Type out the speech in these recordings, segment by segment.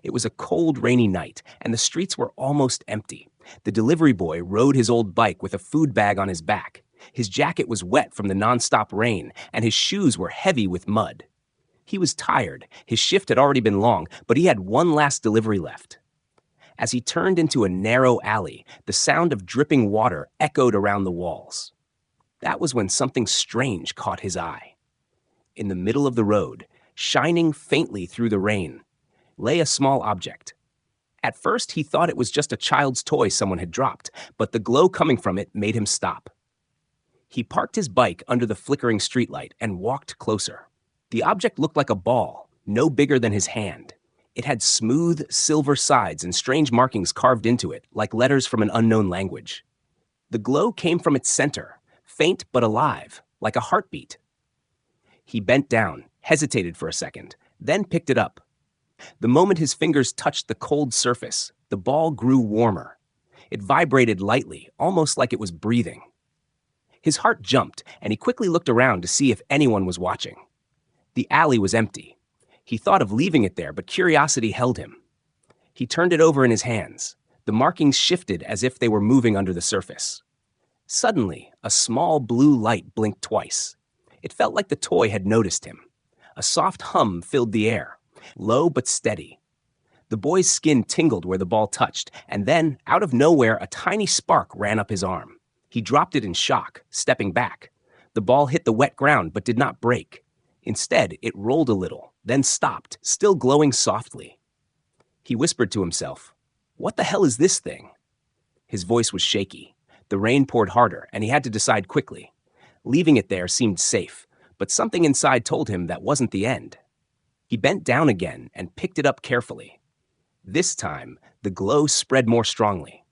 It was a cold, rainy night, and the streets were almost empty. The delivery boy rode his old bike with a food bag on his back. His jacket was wet from the nonstop rain, and his shoes were heavy with mud. He was tired. His shift had already been long, but he had one last delivery left. As he turned into a narrow alley, the sound of dripping water echoed around the walls. That was when something strange caught his eye. In the middle of the road, shining faintly through the rain, lay a small object. At first, he thought it was just a child's toy someone had dropped, but the glow coming from it made him stop. He parked his bike under the flickering streetlight and walked closer. The object looked like a ball, no bigger than his hand. It had smooth, silver sides and strange markings carved into it, like letters from an unknown language. The glow came from its center, faint but alive, like a heartbeat. He bent down, hesitated for a second, then picked it up. The moment his fingers touched the cold surface, the ball grew warmer. It vibrated lightly, almost like it was breathing. His heart jumped, and he quickly looked around to see if anyone was watching. The alley was empty. He thought of leaving it there, but curiosity held him. He turned it over in his hands. The markings shifted as if they were moving under the surface. Suddenly, a small blue light blinked twice. It felt like the toy had noticed him. A soft hum filled the air, low but steady. The boy's skin tingled where the ball touched, and then, out of nowhere, a tiny spark ran up his arm. He dropped it in shock, stepping back. The ball hit the wet ground but did not break. Instead, it rolled a little, then stopped, still glowing softly. He whispered to himself, "What the hell is this thing?" His voice was shaky. The rain poured harder, and he had to decide quickly. Leaving it there seemed safe, but something inside told him that wasn't the end. He bent down again and picked it up carefully. This time, the glow spread more strongly.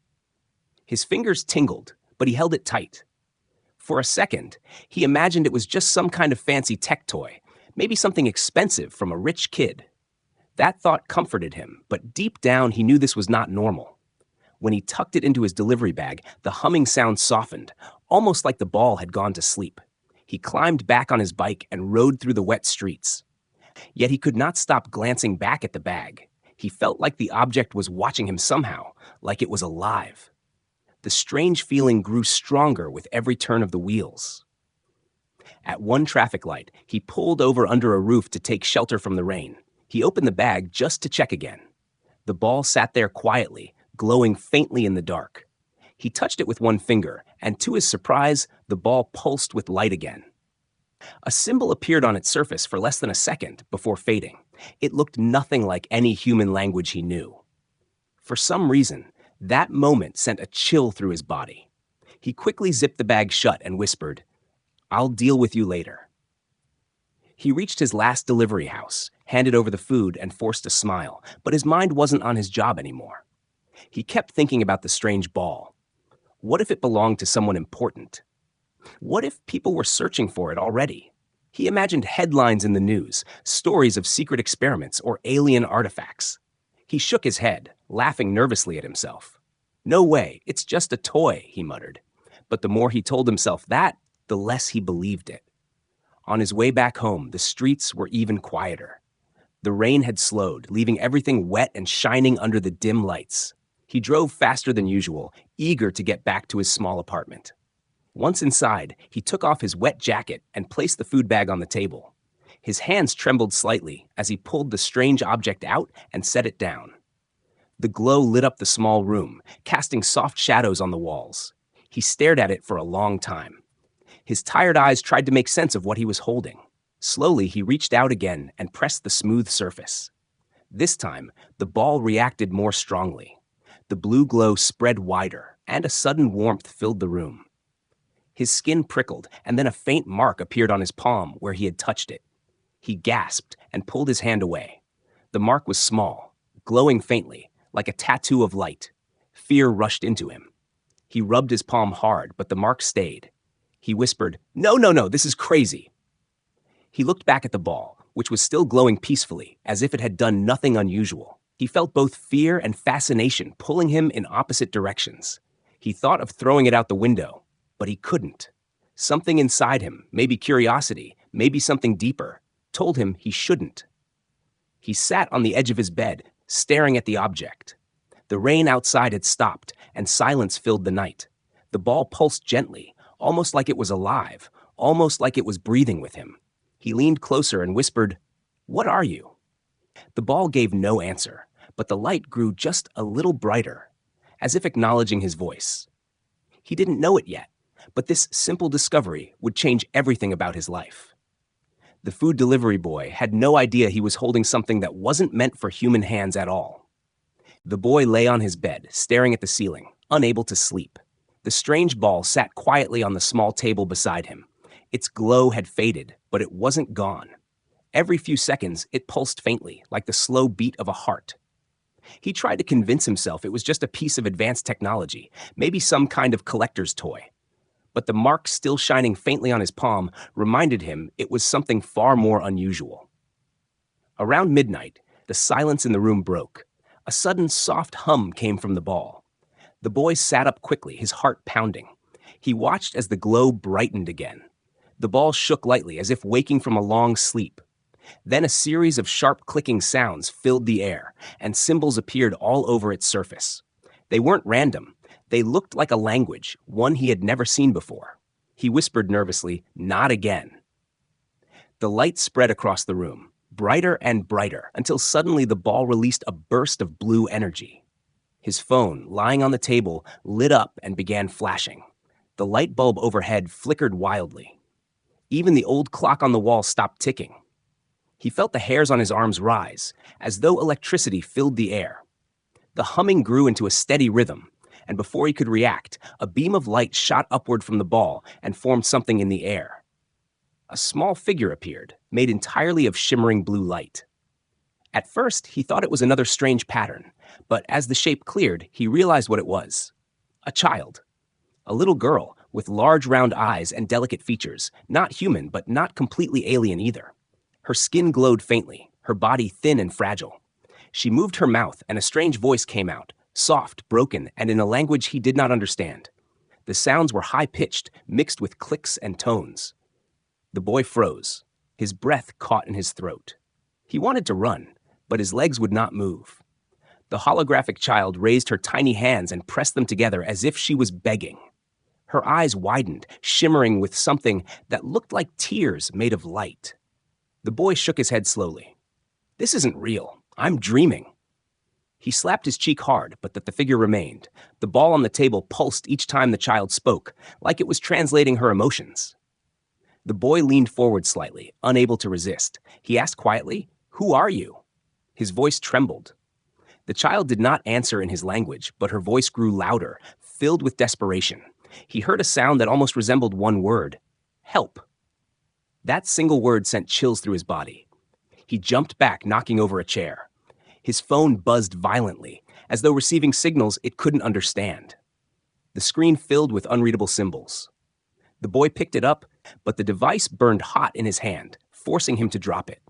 His fingers tingled, but he held it tight. For a second, he imagined it was just some kind of fancy tech toy, maybe something expensive from a rich kid. That thought comforted him, but deep down he knew this was not normal. When he tucked it into his delivery bag, the humming sound softened, almost like the ball had gone to sleep. He climbed back on his bike and rode through the wet streets. Yet he could not stop glancing back at the bag. He felt like the object was watching him somehow, like it was alive. The strange feeling grew stronger with every turn of the wheels. At one traffic light, he pulled over under a roof to take shelter from the rain. He opened the bag just to check again. The ball sat there quietly, glowing faintly in the dark. He touched it with one finger, and to his surprise, the ball pulsed with light again. A symbol appeared on its surface for less than a second before fading. It looked nothing like any human language he knew. For some reason, that moment sent a chill through his body. He quickly zipped the bag shut and whispered, "I'll deal with you later." He reached his last delivery house, handed over the food, and forced a smile, but his mind wasn't on his job anymore. He kept thinking about the strange ball. What if it belonged to someone important? What if people were searching for it already? He imagined headlines in the news, stories of secret experiments or alien artifacts. He shook his head, laughing nervously at himself. "No way, it's just a toy," he muttered. But the more he told himself that, the less he believed it. On his way back home, the streets were even quieter. The rain had slowed, leaving everything wet and shining under the dim lights. He drove faster than usual, eager to get back to his small apartment. Once inside, he took off his wet jacket and placed the food bag on the table. His hands trembled slightly as he pulled the strange object out and set it down. The glow lit up the small room, casting soft shadows on the walls. He stared at it for a long time. His tired eyes tried to make sense of what he was holding. Slowly, he reached out again and pressed the smooth surface. This time, the ball reacted more strongly. The blue glow spread wider, and a sudden warmth filled the room. His skin prickled, and then a faint mark appeared on his palm where he had touched it. He gasped and pulled his hand away. The mark was small, glowing faintly, like a tattoo of light. Fear rushed into him. He rubbed his palm hard, but the mark stayed. He whispered, No, this is crazy." He looked back at the ball, which was still glowing peacefully, as if it had done nothing unusual. He felt both fear and fascination pulling him in opposite directions. He thought of throwing it out the window, but he couldn't. Something inside him, maybe curiosity, maybe something deeper, told him he shouldn't. He sat on the edge of his bed, staring at the object. The rain outside had stopped, and silence filled the night. The ball pulsed gently, almost like it was alive, almost like it was breathing with him. He leaned closer and whispered, "What are you?" The ball gave no answer, but the light grew just a little brighter, as if acknowledging his voice. He didn't know it yet, but this simple discovery would change everything about his life. The food delivery boy had no idea he was holding something that wasn't meant for human hands at all. The boy lay on his bed, staring at the ceiling, unable to sleep. The strange ball sat quietly on the small table beside him. Its glow had faded, but it wasn't gone. Every few seconds, it pulsed faintly, like the slow beat of a heart. He tried to convince himself it was just a piece of advanced technology, maybe some kind of collector's toy. But the mark still shining faintly on his palm reminded him it was something far more unusual. Around midnight, the silence in the room broke. A sudden soft hum came from the ball. The boy sat up quickly, his heart pounding. He watched as the glow brightened again. The ball shook lightly, as if waking from a long sleep. Then a series of sharp clicking sounds filled the air, and symbols appeared all over its surface. They weren't random. They looked like a language, one he had never seen before. He whispered nervously, "Not again." The light spread across the room, brighter and brighter, until suddenly the ball released a burst of blue energy. His phone, lying on the table, lit up and began flashing. The light bulb overhead flickered wildly. Even the old clock on the wall stopped ticking. He felt the hairs on his arms rise, as though electricity filled the air. The humming grew into a steady rhythm, and before he could react, a beam of light shot upward from the ball and formed something in the air. A small figure appeared, made entirely of shimmering blue light. At first, he thought it was another strange pattern, but as the shape cleared, he realized what it was. A child. A little girl, with large round eyes and delicate features, not human, but not completely alien either. Her skin glowed faintly, her body thin and fragile. She moved her mouth, and a strange voice came out, soft, broken, and in a language he did not understand. The sounds were high-pitched, mixed with clicks and tones. The boy froze. His breath caught in his throat. He wanted to run, but his legs would not move. The holographic child raised her tiny hands and pressed them together as if she was begging. Her eyes widened, shimmering with something that looked like tears made of light. The boy shook his head slowly. "This isn't real. I'm dreaming." He slapped his cheek hard, but the figure remained. The ball on the table pulsed each time the child spoke, like it was translating her emotions. The boy leaned forward slightly, unable to resist. He asked quietly, "Who are you?" His voice trembled. The child did not answer in his language, but her voice grew louder, filled with desperation. He heard a sound that almost resembled one word: "Help." That single word sent chills through his body. He jumped back, knocking over a chair. His phone buzzed violently, as though receiving signals it couldn't understand. The screen filled with unreadable symbols. The boy picked it up, but the device burned hot in his hand, forcing him to drop it.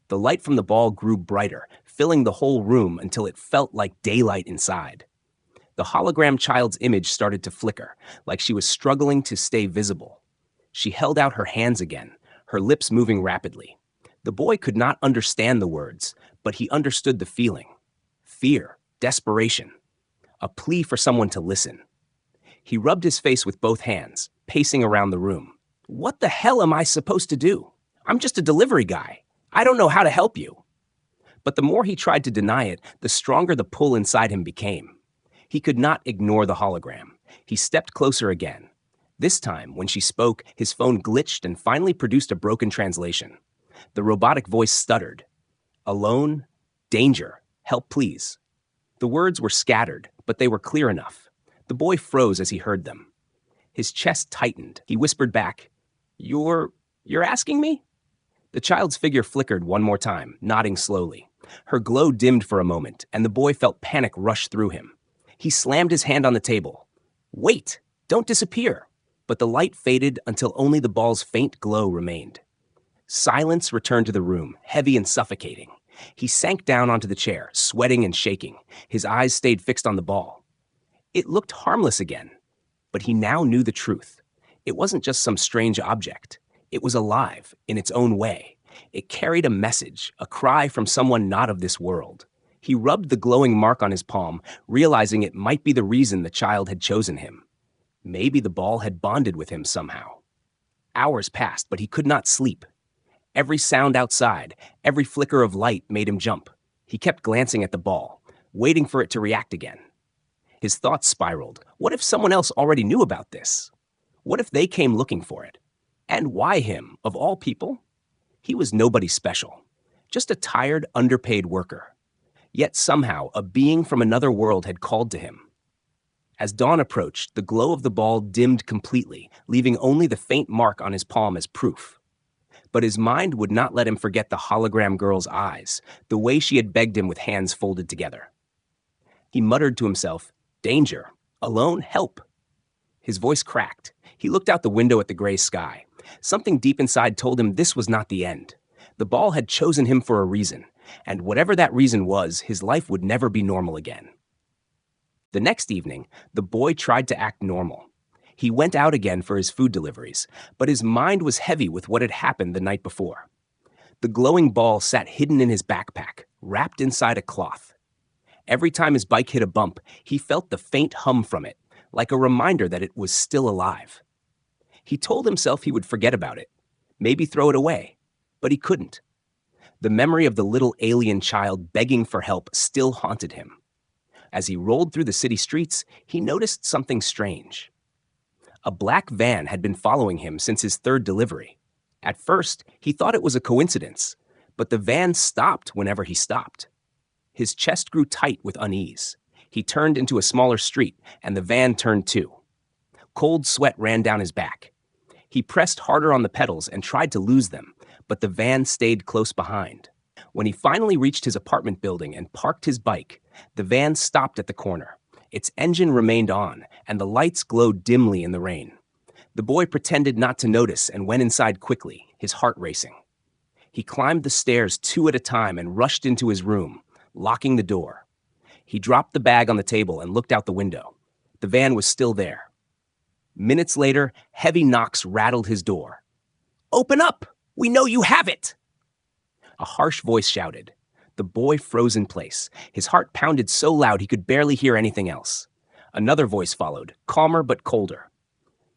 The light from the ball grew brighter, filling the whole room until it felt like daylight inside. The hologram child's image started to flicker, like she was struggling to stay visible. She held out her hands again, her lips moving rapidly. The boy could not understand the words, but he understood the feeling. Fear, desperation, a plea for someone to listen. He rubbed his face with both hands, pacing around the room. "What the hell am I supposed to do? I'm just a delivery guy. I don't know how to help you." But the more he tried to deny it, the stronger the pull inside him became. He could not ignore the hologram. He stepped closer again. This time, when she spoke, his phone glitched and finally produced a broken translation. The robotic voice stuttered. "Alone? Danger. Help, please." The words were scattered, but they were clear enough. The boy froze as he heard them. His chest tightened. He whispered back, You're asking me?" The child's figure flickered one more time, nodding slowly. Her glow dimmed for a moment, and the boy felt panic rush through him. He slammed his hand on the table. "Wait! Don't disappear!" But the light faded until only the ball's faint glow remained. Silence returned to the room, heavy and suffocating. He sank down onto the chair, sweating and shaking. His eyes stayed fixed on the ball. It looked harmless again, but he now knew the truth. It wasn't just some strange object. It was alive, in its own way. It carried a message, a cry from someone not of this world. He rubbed the glowing mark on his palm, realizing it might be the reason the child had chosen him. Maybe the ball had bonded with him somehow. Hours passed, but he could not sleep. Every sound outside, every flicker of light made him jump. He kept glancing at the ball, waiting for it to react again. His thoughts spiraled. What if someone else already knew about this? What if they came looking for it? And why him, of all people? He was nobody special, just a tired, underpaid worker. Yet somehow, a being from another world had called to him. As dawn approached, the glow of the ball dimmed completely, leaving only the faint mark on his palm as proof. But his mind would not let him forget the hologram girl's eyes, the way she had begged him with hands folded together. He muttered to himself, "Danger. Alone? Help." His voice cracked. He looked out the window at the gray sky. Something deep inside told him this was not the end. The ball had chosen him for a reason, and whatever that reason was, his life would never be normal again. The next evening, the boy tried to act normal. He went out again for his food deliveries, but his mind was heavy with what had happened the night before. The glowing ball sat hidden in his backpack, wrapped inside a cloth. Every time his bike hit a bump, he felt the faint hum from it, like a reminder that it was still alive. He told himself he would forget about it, maybe throw it away, but he couldn't. The memory of the little alien child begging for help still haunted him. As he rolled through the city streets, he noticed something strange. A black van had been following him since his third delivery. At first, he thought it was a coincidence, but the van stopped whenever he stopped. His chest grew tight with unease. He turned into a smaller street, and the van turned too. Cold sweat ran down his back. He pressed harder on the pedals and tried to lose them, but the van stayed close behind. When he finally reached his apartment building and parked his bike, the van stopped at the corner. Its engine remained on, and the lights glowed dimly in the rain. The boy pretended not to notice and went inside quickly, his heart racing. He climbed the stairs 2 at a time and rushed into his room, locking the door. He dropped the bag on the table and looked out the window. The van was still there. Minutes later, heavy knocks rattled his door. "Open up! We know you have it!" A harsh voice shouted. The boy froze in place. His heart pounded so loud he could barely hear anything else. Another voice followed, calmer but colder.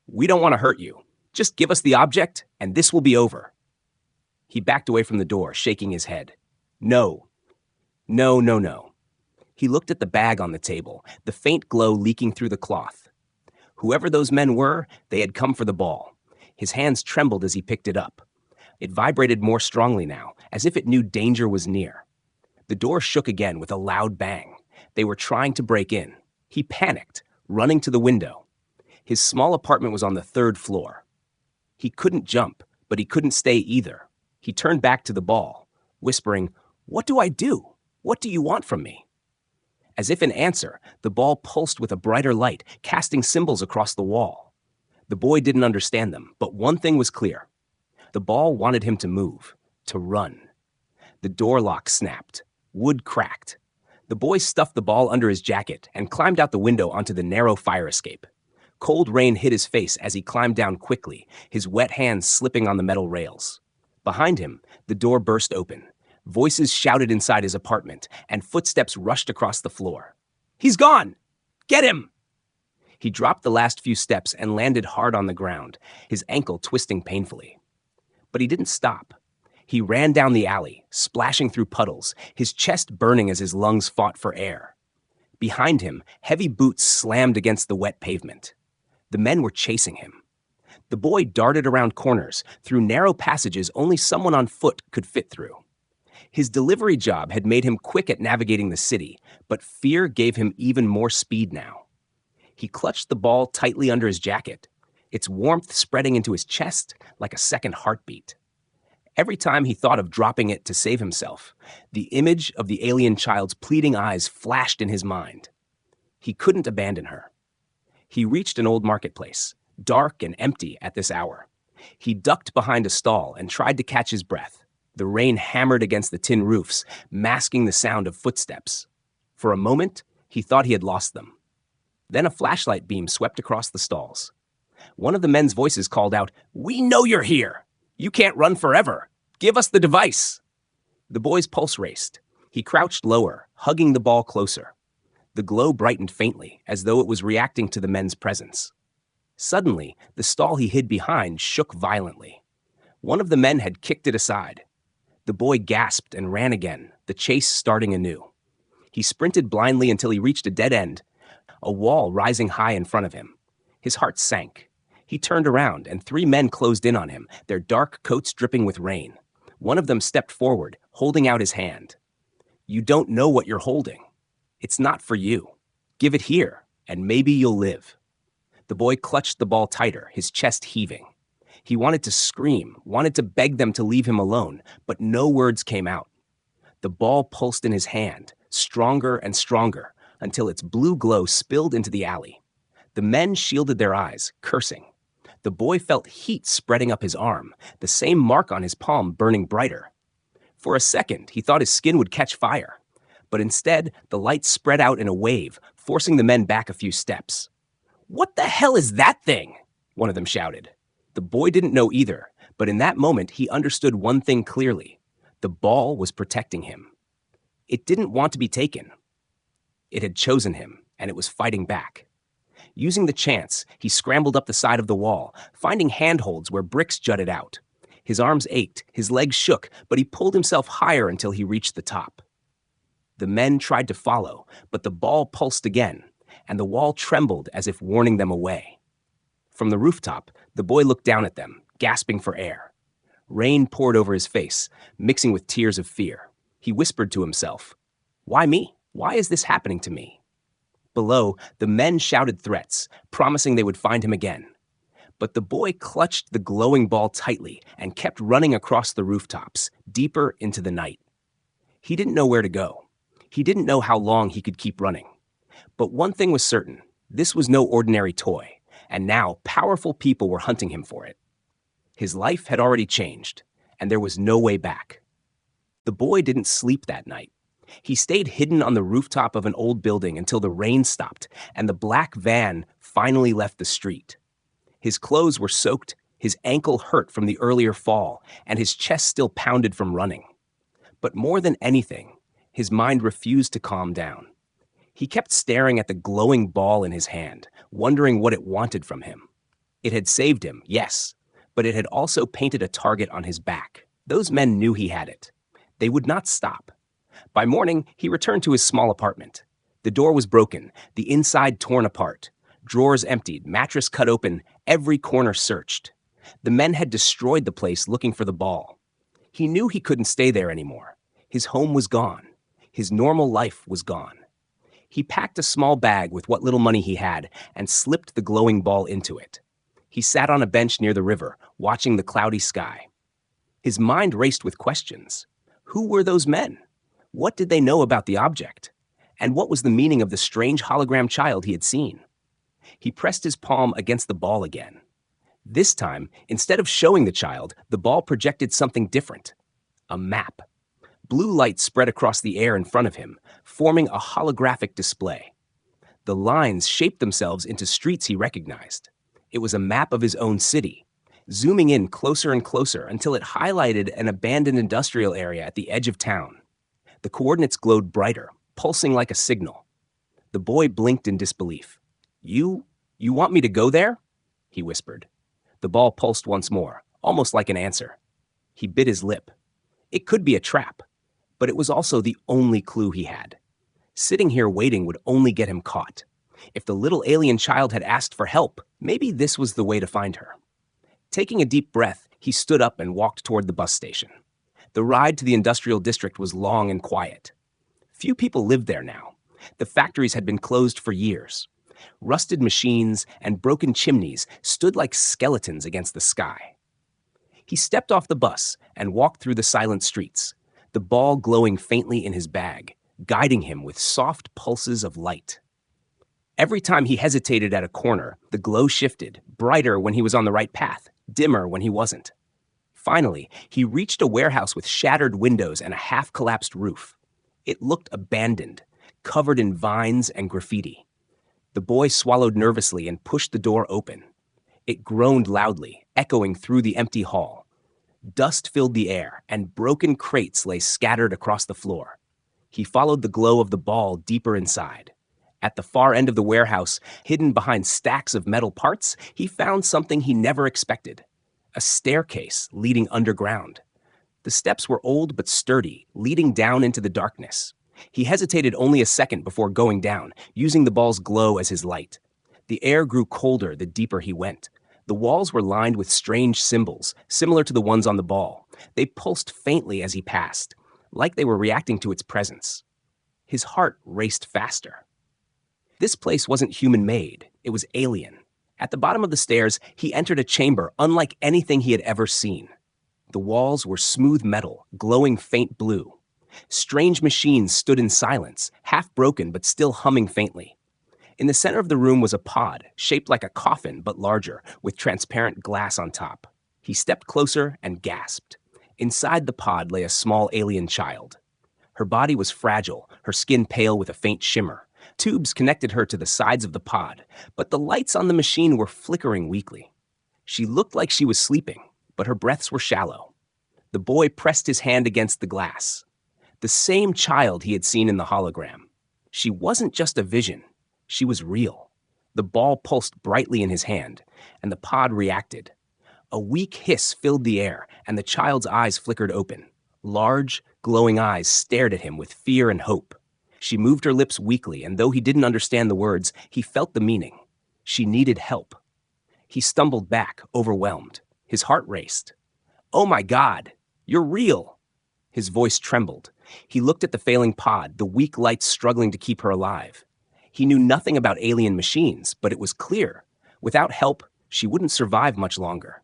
"We don't want to hurt you. Just give us the object, and this will be over." He backed away from the door, shaking his head. No. No, no, no. He looked at the bag on the table, the faint glow leaking through the cloth. Whoever those men were, they had come for the ball. His hands trembled as he picked it up. It vibrated more strongly now, as if it knew danger was near. The door shook again with a loud bang. They were trying to break in. He panicked, running to the window. His small apartment was on the 3rd floor. He couldn't jump, but he couldn't stay either. He turned back to the ball, whispering, "What do I do? What do you want from me?" As if in answer, the ball pulsed with a brighter light, casting symbols across the wall. The boy didn't understand them, but one thing was clear. The ball wanted him to move, to run. The door lock snapped. Wood cracked. The boy stuffed the ball under his jacket and climbed out the window onto the narrow fire escape. Cold rain hit his face as he climbed down quickly, his wet hands slipping on the metal rails. Behind him, the door burst open. Voices shouted inside his apartment, and footsteps rushed across the floor. "He's gone! Get him!" He dropped the last few steps and landed hard on the ground, his ankle twisting painfully. But he didn't stop. He ran down the alley, splashing through puddles, his chest burning as his lungs fought for air. Behind him, heavy boots slammed against the wet pavement. The men were chasing him. The boy darted around corners, through narrow passages only someone on foot could fit through. His delivery job had made him quick at navigating the city, but fear gave him even more speed now. He clutched the ball tightly under his jacket, its warmth spreading into his chest like a second heartbeat. Every time he thought of dropping it to save himself, the image of the alien child's pleading eyes flashed in his mind. He couldn't abandon her. He reached an old marketplace, dark and empty at this hour. He ducked behind a stall and tried to catch his breath. The rain hammered against the tin roofs, masking the sound of footsteps. For a moment, he thought he had lost them. Then a flashlight beam swept across the stalls. One of the men's voices called out, "We know you're here! You can't run forever! Give us the device!" The boy's pulse raced. He crouched lower, hugging the ball closer. The glow brightened faintly, as though it was reacting to the men's presence. Suddenly, the stall he hid behind shook violently. One of the men had kicked it aside. The boy gasped and ran again, the chase starting anew. He sprinted blindly until he reached a dead end, a wall rising high in front of him. His heart sank. He turned around, and 3 men closed in on him, their dark coats dripping with rain. One of them stepped forward, holding out his hand. "You don't know what you're holding. It's not for you. Give it here, and maybe you'll live." The boy clutched the ball tighter, his chest heaving. He wanted to scream, wanted to beg them to leave him alone, but no words came out. The ball pulsed in his hand, stronger and stronger, until its blue glow spilled into the alley. The men shielded their eyes, cursing. The boy felt heat spreading up his arm, the same mark on his palm burning brighter. For a second, he thought his skin would catch fire. But instead, the light spread out in a wave, forcing the men back a few steps. "What the hell is that thing?" one of them shouted. The boy didn't know either, but in that moment, he understood one thing clearly. The ball was protecting him. It didn't want to be taken. It had chosen him, and it was fighting back. Using the chance, he scrambled up the side of the wall, finding handholds where bricks jutted out. His arms ached, his legs shook, but he pulled himself higher until he reached the top. The men tried to follow, but the ball pulsed again, and the wall trembled as if warning them away. From the rooftop, the boy looked down at them, gasping for air. Rain poured over his face, mixing with tears of fear. He whispered to himself, "Why me? Why is this happening to me?" Below, the men shouted threats, promising they would find him again. But the boy clutched the glowing ball tightly and kept running across the rooftops, deeper into the night. He didn't know where to go. He didn't know how long he could keep running. But one thing was certain, this was no ordinary toy, and now powerful people were hunting him for it. His life had already changed, and there was no way back. The boy didn't sleep that night. He stayed hidden on the rooftop of an old building until the rain stopped and the black van finally left the street. His clothes were soaked, his ankle hurt from the earlier fall, and his chest still pounded from running. But more than anything, his mind refused to calm down. He kept staring at the glowing ball in his hand, wondering what it wanted from him. It had saved him, yes, but it had also painted a target on his back. Those men knew he had it. They would not stop. By morning, he returned to his small apartment. The door was broken, the inside torn apart. Drawers emptied, mattress cut open, every corner searched. The men had destroyed the place looking for the ball. He knew he couldn't stay there anymore. His home was gone. His normal life was gone. He packed a small bag with what little money he had and slipped the glowing ball into it. He sat on a bench near the river, watching the cloudy sky. His mind raced with questions. Who were those men? What did they know about the object? And what was the meaning of the strange hologram child he had seen? He pressed his palm against the ball again. This time, instead of showing the child, the ball projected something different. A map. Blue light spread across the air in front of him, forming a holographic display. The lines shaped themselves into streets he recognized. It was a map of his own city, zooming in closer and closer until it highlighted an abandoned industrial area at the edge of town. The coordinates glowed brighter, pulsing like a signal. The boy blinked in disbelief. You want me to go there?" he whispered. The ball pulsed once more, almost like an answer. He bit his lip. It could be a trap, but it was also the only clue he had. Sitting here waiting would only get him caught. If the little alien child had asked for help, maybe this was the way to find her. Taking a deep breath, he stood up and walked toward the bus station. The ride to the industrial district was long and quiet. Few people lived there now. The factories had been closed for years. Rusted machines and broken chimneys stood like skeletons against the sky. He stepped off the bus and walked through the silent streets, the ball glowing faintly in his bag, guiding him with soft pulses of light. Every time he hesitated at a corner, the glow shifted, brighter when he was on the right path, dimmer when he wasn't. Finally, he reached a warehouse with shattered windows and a half-collapsed roof. It looked abandoned, covered in vines and graffiti. The boy swallowed nervously and pushed the door open. It groaned loudly, echoing through the empty hall. Dust filled the air, and broken crates lay scattered across the floor. He followed the glow of the ball deeper inside. At the far end of the warehouse, hidden behind stacks of metal parts, he found something he never expected: a staircase leading underground. The steps were old but sturdy, leading down into the darkness. He hesitated only a second before going down, using the ball's glow as his light. The air grew colder the deeper he went. The walls were lined with strange symbols, similar to the ones on the ball. They pulsed faintly as he passed, like they were reacting to its presence. His heart raced faster. This place wasn't human-made, it was alien. At the bottom of the stairs, he entered a chamber unlike anything he had ever seen. The walls were smooth metal, glowing faint blue. Strange machines stood in silence, half broken but still humming faintly. In the center of the room was a pod, shaped like a coffin but larger, with transparent glass on top. He stepped closer and gasped. Inside the pod lay a small alien child. Her body was fragile, her skin pale with a faint shimmer. Tubes connected her to the sides of the pod, but the lights on the machine were flickering weakly. She looked like she was sleeping, but her breaths were shallow. The boy pressed his hand against the glass. The same child he had seen in the hologram. She wasn't just a vision. She was real. The ball pulsed brightly in his hand, and the pod reacted. A weak hiss filled the air, and the child's eyes flickered open. Large, glowing eyes stared at him with fear and hope. She moved her lips weakly, and though he didn't understand the words, he felt the meaning. She needed help. He stumbled back, overwhelmed. His heart raced. "Oh my God, you're real!" His voice trembled. He looked at the failing pod, the weak lights struggling to keep her alive. He knew nothing about alien machines, but it was clear. Without help, she wouldn't survive much longer.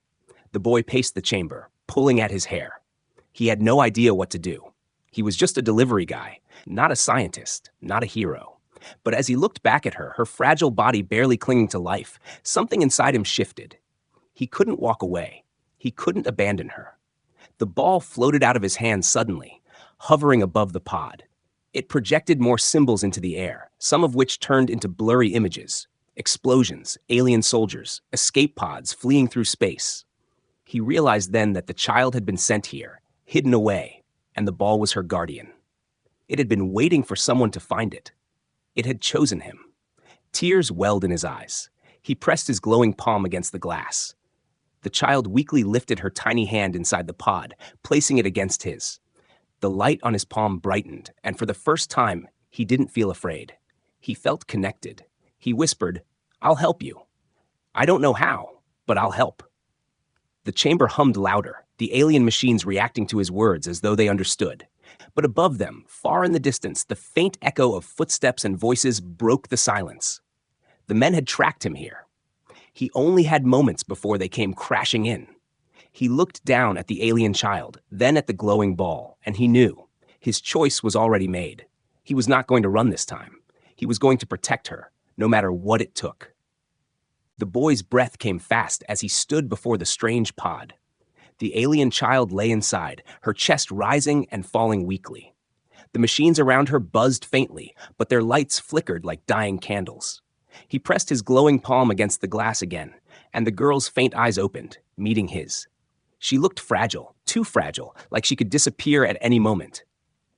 The boy paced the chamber, pulling at his hair. He had no idea what to do. He was just a delivery guy, not a scientist, not a hero. But as he looked back at her, her fragile body barely clinging to life, something inside him shifted. He couldn't walk away. He couldn't abandon her. The ball floated out of his hand suddenly, hovering above the pod. It projected more symbols into the air, some of which turned into blurry images. Explosions, alien soldiers, escape pods fleeing through space. He realized then that the child had been sent here, hidden away, and the ball was her guardian. It had been waiting for someone to find it. It had chosen him. Tears welled in his eyes. He pressed his glowing palm against the glass. The child weakly lifted her tiny hand inside the pod, placing it against his. The light on his palm brightened, and for the first time, he didn't feel afraid. He felt connected. He whispered, "I'll help you. I don't know how, but I'll help." The chamber hummed louder, the alien machines reacting to his words as though they understood. But above them, far in the distance, the faint echo of footsteps and voices broke the silence. The men had tracked him here. He only had moments before they came crashing in. He looked down at the alien child, then at the glowing ball, and he knew. His choice was already made. He was not going to run this time. He was going to protect her, no matter what it took. The boy's breath came fast as he stood before the strange pod. The alien child lay inside, her chest rising and falling weakly. The machines around her buzzed faintly, but their lights flickered like dying candles. He pressed his glowing palm against the glass again, and the girl's faint eyes opened, meeting his. She looked fragile, too fragile, like she could disappear at any moment.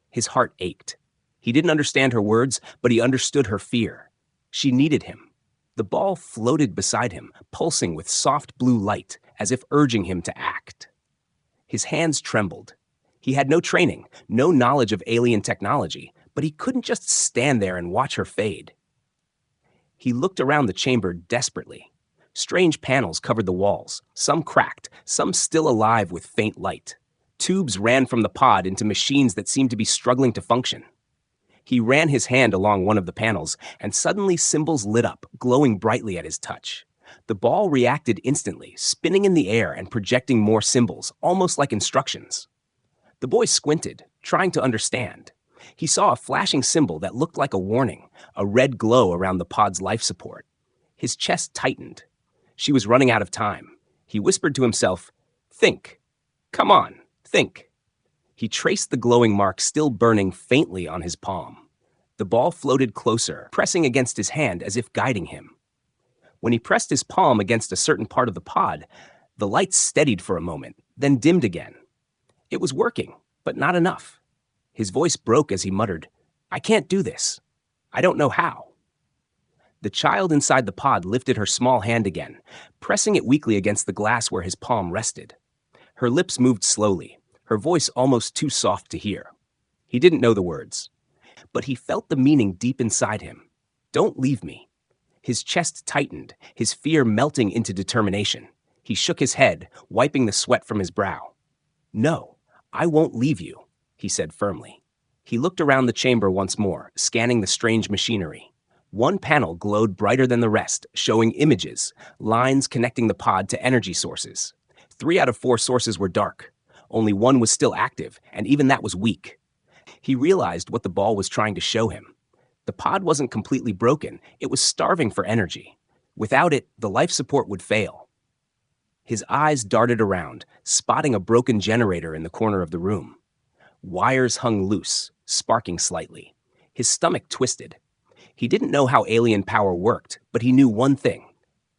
His heart ached. He didn't understand her words, but he understood her fear. She needed him. The ball floated beside him, pulsing with soft blue light, as if urging him to act. His hands trembled. He had no training, no knowledge of alien technology, but he couldn't just stand there and watch her fade. He looked around the chamber desperately. Strange panels covered the walls, some cracked, some still alive with faint light. Tubes ran from the pod into machines that seemed to be struggling to function. He ran his hand along one of the panels, and suddenly symbols lit up, glowing brightly at his touch. The ball reacted instantly, spinning in the air and projecting more symbols, almost like instructions. The boy squinted, trying to understand. He saw a flashing symbol that looked like a warning, a red glow around the pod's life support. His chest tightened. She was running out of time. He whispered to himself, "Think. Come on, think." He traced the glowing mark still burning faintly on his palm. The ball floated closer, pressing against his hand as if guiding him. When he pressed his palm against a certain part of the pod, the light steadied for a moment, then dimmed again. It was working, but not enough. His voice broke as he muttered, I can't do this. I don't know how. The child inside the pod lifted her small hand again, pressing it weakly against the glass where his palm rested. Her lips moved slowly, her voice almost too soft to hear. He didn't know the words, but he felt the meaning deep inside him. Don't leave me. His chest tightened, his fear melting into determination. He shook his head, wiping the sweat from his brow. No, I won't leave you, he said firmly. He looked around the chamber once more, scanning the strange machinery. One panel glowed brighter than the rest, showing images, lines connecting the pod to energy sources. 3 out of 4 sources were dark. Only one was still active, and even that was weak. He realized what the ball was trying to show him. The pod wasn't completely broken, it was starving for energy. Without it, the life support would fail. His eyes darted around, spotting a broken generator in the corner of the room. Wires hung loose, sparking slightly. His stomach twisted. He didn't know how alien power worked, but he knew one thing.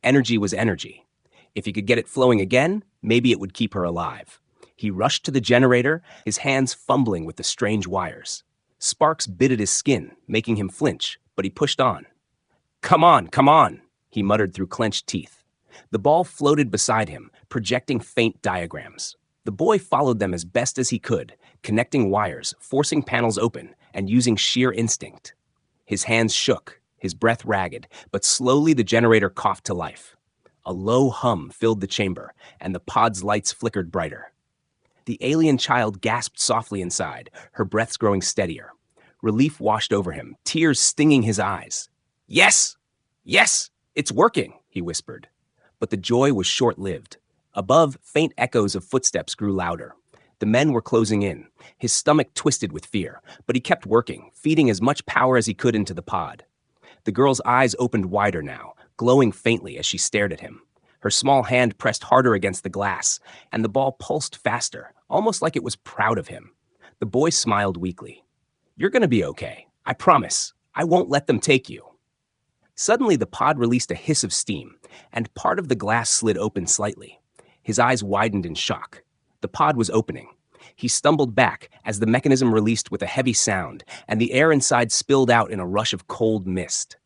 Energy was energy. If he could get it flowing again, maybe it would keep her alive. He rushed to the generator, his hands fumbling with the strange wires. Sparks bit at his skin, making him flinch, but he pushed on. Come on, he muttered through clenched teeth. The ball floated beside him, projecting faint diagrams. The boy followed them as best as he could, connecting wires, forcing panels open, and using sheer instinct. His hands shook, his breath ragged, but slowly the generator coughed to life. A low hum filled the chamber, and the pod's lights flickered brighter. The alien child gasped softly inside, her breaths growing steadier. Relief washed over him, tears stinging his eyes. Yes! Yes! It's working, he whispered. But the joy was short-lived. Above, faint echoes of footsteps grew louder. The men were closing in. His stomach twisted with fear, but he kept working, feeding as much power as he could into the pod. The girl's eyes opened wider now, glowing faintly as she stared at him. Her small hand pressed harder against the glass, and the ball pulsed faster, almost like it was proud of him. The boy smiled weakly. You're going to be okay. I promise. I won't let them take you. Suddenly, the pod released a hiss of steam, and part of the glass slid open slightly. His eyes widened in shock. The pod was opening. He stumbled back as the mechanism released with a heavy sound, and the air inside spilled out in a rush of cold mist.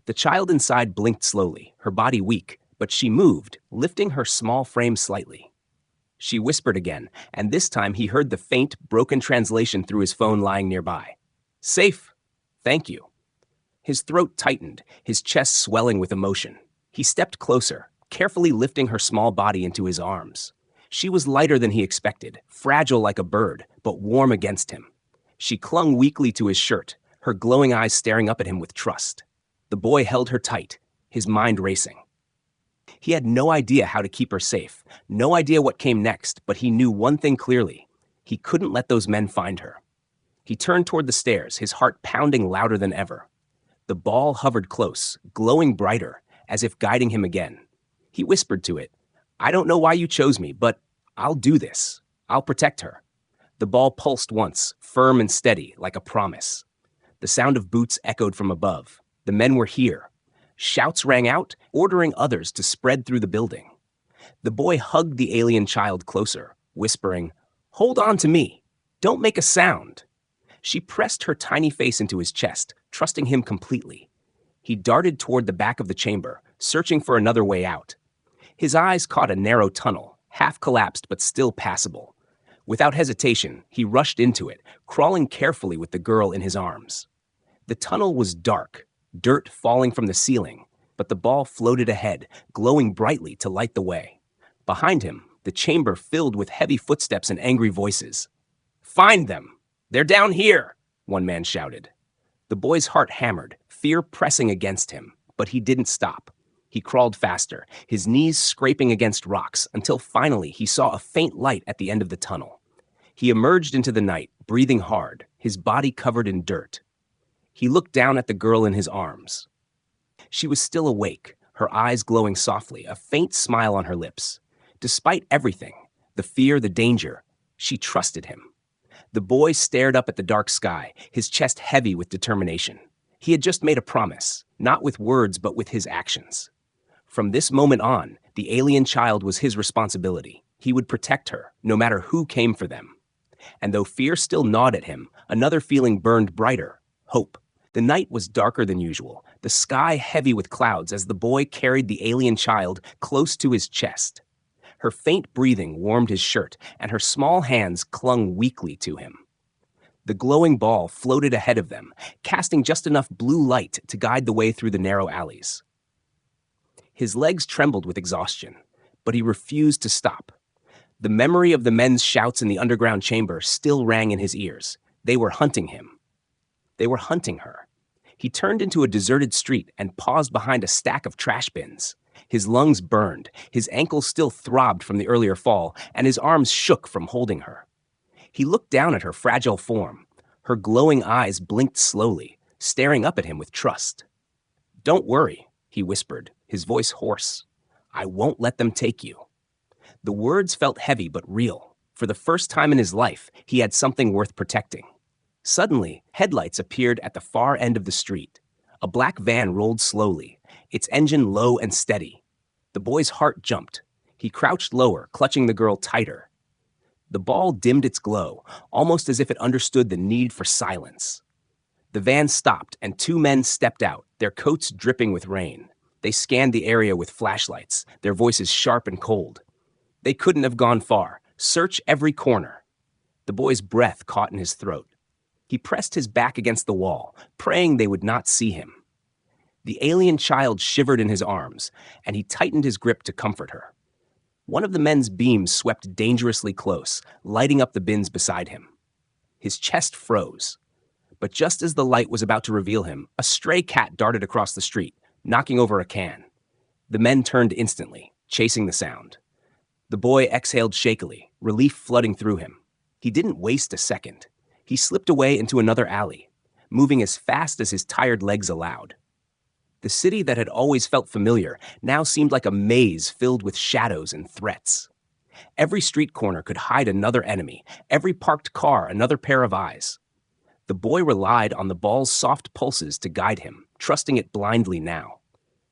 The child inside blinked slowly, her body weak, but she moved, lifting her small frame slightly. She whispered again, and this time he heard the faint, broken translation through his phone lying nearby. Safe. Thank you. His throat tightened, his chest swelling with emotion. He stepped closer, carefully lifting her small body into his arms. She was lighter than he expected, fragile like a bird, but warm against him. She clung weakly to his shirt, her glowing eyes staring up at him with trust. The boy held her tight, his mind racing. He had no idea how to keep her safe, no idea what came next, but he knew one thing clearly. He couldn't let those men find her. He turned toward the stairs, his heart pounding louder than ever. The ball hovered close, glowing brighter, as if guiding him again. He whispered to it, I don't know why you chose me, but I'll do this. I'll protect her. The ball pulsed once, firm and steady, like a promise. The sound of boots echoed from above. The men were here. Shouts rang out, ordering others to spread through the building. The boy hugged the alien child closer, whispering, Hold on to me. Don't make a sound. She pressed her tiny face into his chest, trusting him completely. He darted toward the back of the chamber, searching for another way out. His eyes caught a narrow tunnel, half collapsed but still passable. Without hesitation, he rushed into it, crawling carefully with the girl in his arms. The tunnel was dark, dirt falling from the ceiling, but the ball floated ahead, glowing brightly to light the way. Behind him, the chamber filled with heavy footsteps and angry voices. Find them! They're down here! One man shouted. The boy's heart hammered, fear pressing against him, but he didn't stop. He crawled faster, his knees scraping against rocks, until finally he saw a faint light at the end of the tunnel. He emerged into the night, breathing hard, his body covered in dirt. He looked down at the girl in his arms. She was still awake, her eyes glowing softly, a faint smile on her lips. Despite everything, the fear, the danger, she trusted him. The boy stared up at the dark sky, his chest heavy with determination. He had just made a promise, not with words but with his actions. From this moment on, the alien child was his responsibility. He would protect her, no matter who came for them. And though fear still gnawed at him, another feeling burned brighter: hope. The night was darker than usual, the sky heavy with clouds as the boy carried the alien child close to his chest. Her faint breathing warmed his shirt, and her small hands clung weakly to him. The glowing ball floated ahead of them, casting just enough blue light to guide the way through the narrow alleys. His legs trembled with exhaustion, but he refused to stop. The memory of the men's shouts in the underground chamber still rang in his ears. They were hunting him. They were hunting her. He turned into a deserted street and paused behind a stack of trash bins. His lungs burned, his ankles still throbbed from the earlier fall, and his arms shook from holding her. He looked down at her fragile form. Her glowing eyes blinked slowly, staring up at him with trust. "Don't worry," he whispered, his voice hoarse. "I won't let them take you." The words felt heavy but real. For the first time in his life, he had something worth protecting. Suddenly, headlights appeared at the far end of the street. A black van rolled slowly, its engine low and steady. The boy's heart jumped. He crouched lower, clutching the girl tighter. The ball dimmed its glow, almost as if it understood the need for silence. The van stopped, and two men stepped out, their coats dripping with rain. They scanned the area with flashlights, their voices sharp and cold. They couldn't have gone far. Search every corner. The boy's breath caught in his throat. He pressed his back against the wall, praying they would not see him. The alien child shivered in his arms, and he tightened his grip to comfort her. One of the men's beams swept dangerously close, lighting up the bins beside him. His chest froze. But just as the light was about to reveal him, a stray cat darted across the street, knocking over a can. The men turned instantly, chasing the sound. The boy exhaled shakily, relief flooding through him. He didn't waste a second. He slipped away into another alley, moving as fast as his tired legs allowed. The city that had always felt familiar now seemed like a maze filled with shadows and threats. Every street corner could hide another enemy, every parked car another pair of eyes. The boy relied on the ball's soft pulses to guide him, trusting it blindly now.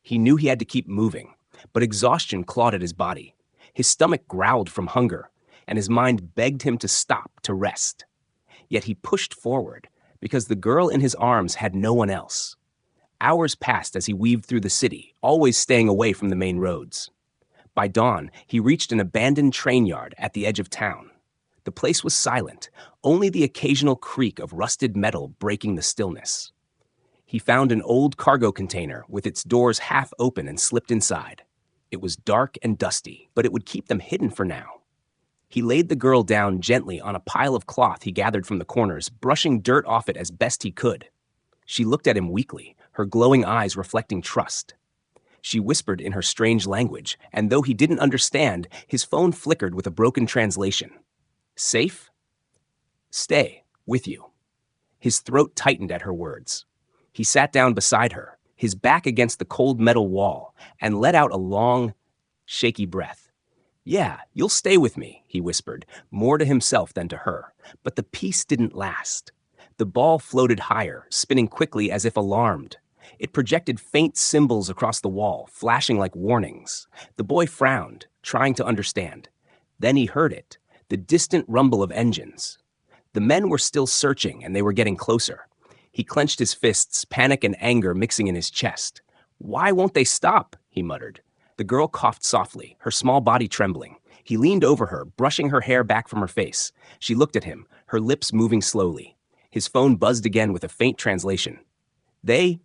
He knew he had to keep moving, but exhaustion clawed at his body. His stomach growled from hunger, and his mind begged him to stop, to rest. Yet he pushed forward, because the girl in his arms had no one else. Hours passed as he weaved through the city, always staying away from the main roads. By dawn, he reached an abandoned train yard at the edge of town. The place was silent, only the occasional creak of rusted metal breaking the stillness. He found an old cargo container with its doors half open and slipped inside. It was dark and dusty, but it would keep them hidden for now. He laid the girl down gently on a pile of cloth he gathered from the corners, brushing dirt off it as best he could. She looked at him weakly, her glowing eyes reflecting trust. She whispered in her strange language, and though he didn't understand, his phone flickered with a broken translation. "Safe? Stay, with you." His throat tightened at her words. He sat down beside her, his back against the cold metal wall, and let out a long, shaky breath. "Yeah, you'll stay with me," he whispered, more to himself than to her. But the peace didn't last. The ball floated higher, spinning quickly as if alarmed. It projected faint symbols across the wall, flashing like warnings. The boy frowned, trying to understand. Then he heard it, the distant rumble of engines. The men were still searching, and they were getting closer. He clenched his fists, panic and anger mixing in his chest. "Why won't they stop?" he muttered. The girl coughed softly, her small body trembling. He leaned over her, brushing her hair back from her face. She looked at him, her lips moving slowly. His phone buzzed again with a faint translation. "They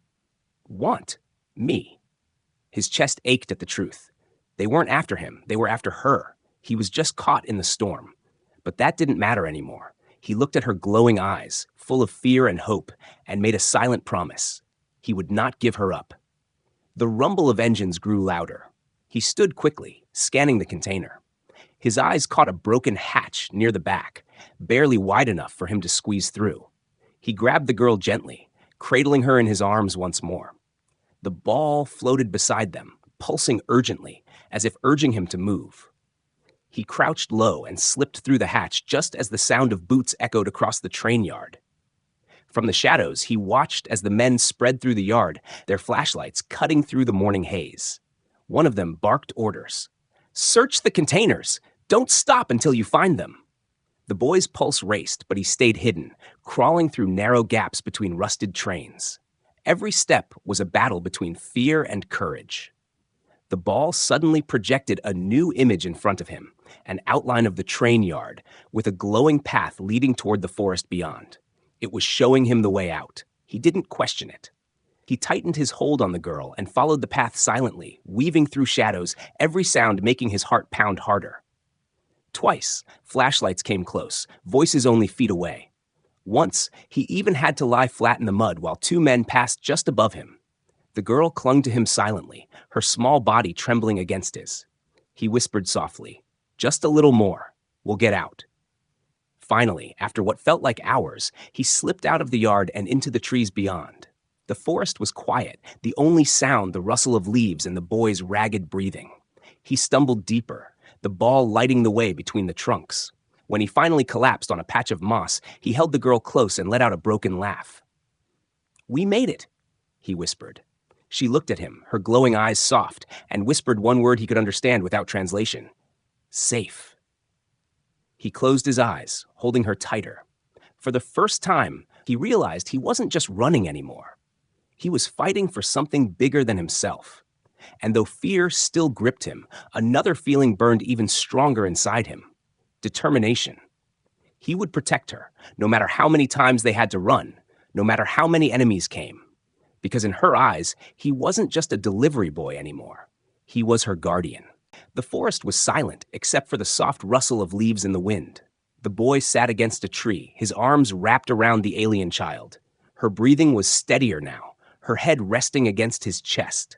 want me." His chest ached at the truth. They weren't after him, they were after her. He was just caught in the storm. But that didn't matter anymore. He looked at her glowing eyes, full of fear and hope, and made a silent promise. He would not give her up. The rumble of engines grew louder. He stood quickly, scanning the container. His eyes caught a broken hatch near the back, barely wide enough for him to squeeze through. He grabbed the girl gently, cradling her in his arms once more. The ball floated beside them, pulsing urgently, as if urging him to move. He crouched low and slipped through the hatch just as the sound of boots echoed across the train yard. From the shadows, he watched as the men spread through the yard, their flashlights cutting through the morning haze. One of them barked orders. "Search the containers! Don't stop until you find them!" The boy's pulse raced, but he stayed hidden, crawling through narrow gaps between rusted trains. Every step was a battle between fear and courage. The ball suddenly projected a new image in front of him, an outline of the train yard, with a glowing path leading toward the forest beyond. It was showing him the way out. He didn't question it. He tightened his hold on the girl and followed the path silently, weaving through shadows, every sound making his heart pound harder. Twice, flashlights came close, voices only feet away. Once, he even had to lie flat in the mud while two men passed just above him. The girl clung to him silently, her small body trembling against his. He whispered softly, "Just a little more. We'll get out." Finally, after what felt like hours, he slipped out of the yard and into the trees beyond. The forest was quiet, the only sound the rustle of leaves and the boy's ragged breathing. He stumbled deeper, the ball lighting the way between the trunks. When he finally collapsed on a patch of moss, he held the girl close and let out a broken laugh. "We made it," he whispered. She looked at him, her glowing eyes soft, and whispered one word he could understand without translation. "Safe." He closed his eyes, holding her tighter. For the first time, he realized he wasn't just running anymore. He was fighting for something bigger than himself. And though fear still gripped him, another feeling burned even stronger inside him: determination. He would protect her, no matter how many times they had to run, no matter how many enemies came. Because in her eyes, he wasn't just a delivery boy anymore. He was her guardian. The forest was silent, except for the soft rustle of leaves in the wind. The boy sat against a tree, his arms wrapped around the alien child. Her breathing was steadier now, her head resting against his chest.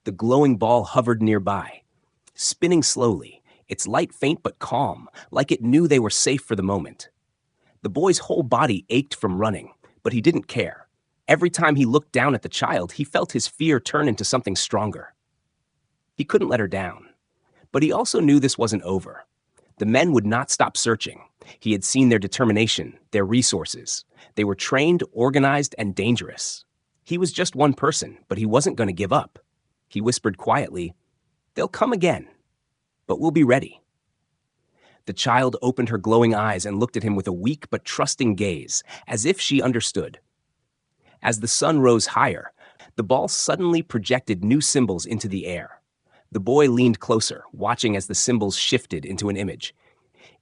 The glowing ball hovered nearby, spinning slowly, its light faint but calm, like it knew they were safe for the moment. The boy's whole body ached from running, but he didn't care. Every time he looked down at the child, he felt his fear turn into something stronger. He couldn't let her down. But he also knew this wasn't over. The men would not stop searching. He had seen their determination, their resources. They were trained, organized, and dangerous. He was just one person, but he wasn't going to give up. He whispered quietly, "They'll come again, but we'll be ready." The child opened her glowing eyes and looked at him with a weak but trusting gaze, as if she understood. As the sun rose higher, the ball suddenly projected new symbols into the air. The boy leaned closer, watching as the symbols shifted into an image.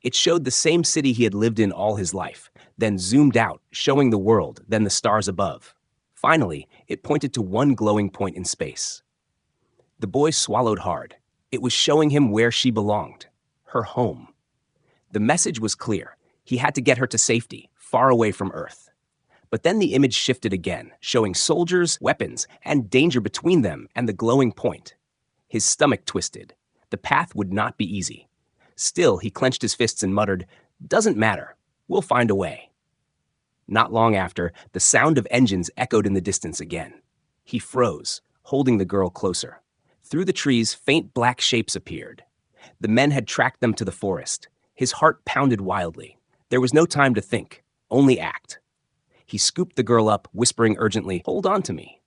It showed the same city he had lived in all his life, then zoomed out, showing the world, then the stars above. Finally, it pointed to one glowing point in space. The boy swallowed hard. It was showing him where she belonged, her home. The message was clear. He had to get her to safety, far away from Earth. But then the image shifted again, showing soldiers, weapons, and danger between them and the glowing point. His stomach twisted. The path would not be easy. Still, he clenched his fists and muttered, "Doesn't matter. We'll find a way." Not long after, the sound of engines echoed in the distance again. He froze, holding the girl closer. Through the trees, faint black shapes appeared. The men had tracked them to the forest. His heart pounded wildly. There was no time to think, only act. He scooped the girl up, whispering urgently, "Hold on to me."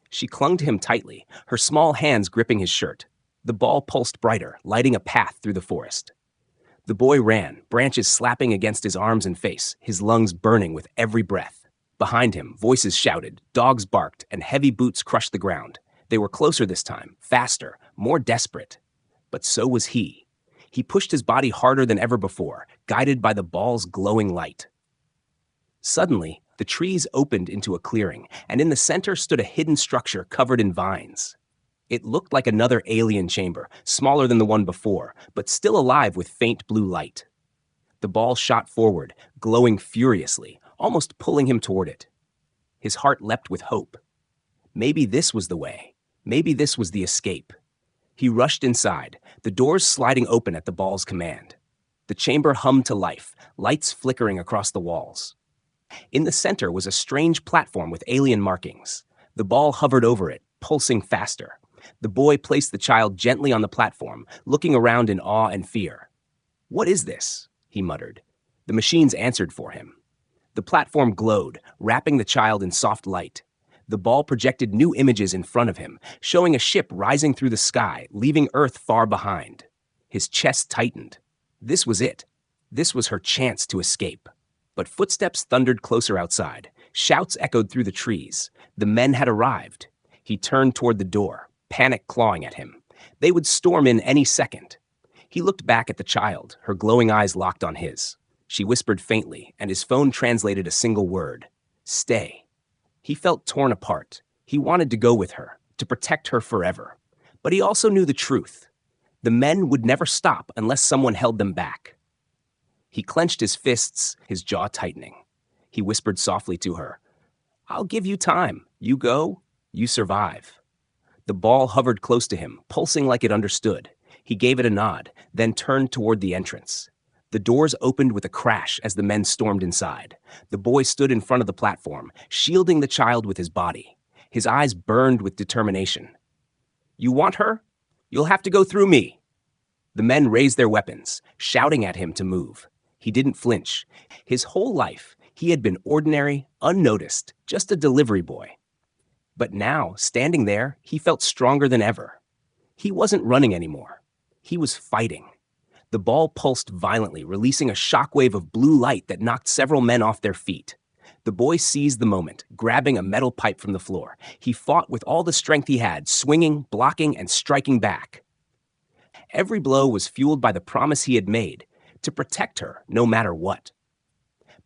She clung to him tightly, her small hands gripping his shirt. The ball pulsed brighter, lighting a path through the forest. The boy ran, branches slapping against his arms and face, his lungs burning with every breath. Behind him, voices shouted, dogs barked, and heavy boots crushed the ground. They were closer this time, faster, more desperate. But so was he. He pushed his body harder than ever before, guided by the ball's glowing light. Suddenly, the trees opened into a clearing, and in the center stood a hidden structure covered in vines. It looked like another alien chamber, smaller than the one before, but still alive with faint blue light. The ball shot forward, glowing furiously, almost pulling him toward it. His heart leapt with hope. Maybe this was the way. Maybe this was the escape. He rushed inside, the doors sliding open at the ball's command. The chamber hummed to life, lights flickering across the walls. In the center was a strange platform with alien markings. The ball hovered over it, pulsing faster. The boy placed the child gently on the platform, looking around in awe and fear. "What is this?" he muttered. The machines answered for him. The platform glowed, wrapping the child in soft light. The ball projected new images in front of him, showing a ship rising through the sky, leaving Earth far behind. His chest tightened. This was it. This was her chance to escape. But footsteps thundered closer outside. Shouts echoed through the trees. The men had arrived. He turned toward the door, panic clawing at him. They would storm in any second. He looked back at the child, her glowing eyes locked on his. She whispered faintly, and his phone translated a single word: stay. He felt torn apart. He wanted to go with her, to protect her forever. But he also knew the truth. The men would never stop unless someone held them back. He clenched his fists, his jaw tightening. He whispered softly to her, "I'll give you time. You go, you survive." The ball hovered close to him, pulsing like it understood. He gave it a nod, then turned toward the entrance. The doors opened with a crash as the men stormed inside. The boy stood in front of the platform, shielding the child with his body. His eyes burned with determination. "You want her? You'll have to go through me." The men raised their weapons, shouting at him to move. He didn't flinch. His whole life, he had been ordinary, unnoticed, just a delivery boy. But now, standing there, he felt stronger than ever. He wasn't running anymore. He was fighting. The ball pulsed violently, releasing a shockwave of blue light that knocked several men off their feet. The boy seized the moment, grabbing a metal pipe from the floor. He fought with all the strength he had, swinging, blocking, and striking back. Every blow was fueled by the promise he had made, to protect her no matter what.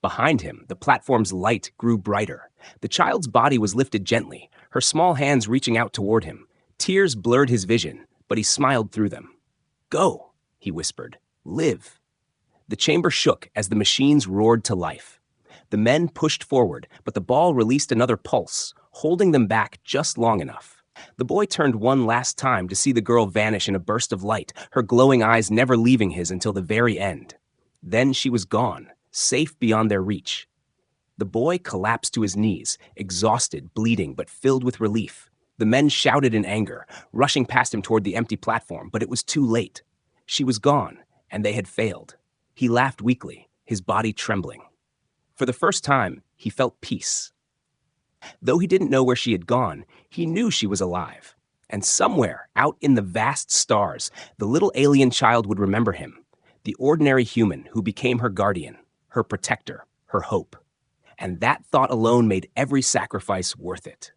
Behind him, the platform's light grew brighter. The child's body was lifted gently, her small hands reaching out toward him. Tears blurred his vision, but he smiled through them. "Go," he whispered. "Live." The chamber shook as the machines roared to life. The men pushed forward, but the ball released another pulse, holding them back just long enough. The boy turned one last time to see the girl vanish in a burst of light, her glowing eyes never leaving his until the very end. Then she was gone, safe beyond their reach. The boy collapsed to his knees, exhausted, bleeding, but filled with relief. The men shouted in anger, rushing past him toward the empty platform, but it was too late. She was gone, and they had failed. He laughed weakly, his body trembling. For the first time, he felt peace. Though he didn't know where she had gone, he knew she was alive. And somewhere, out in the vast stars, the little alien child would remember him, the ordinary human who became her guardian, her protector, her hope. And that thought alone made every sacrifice worth it.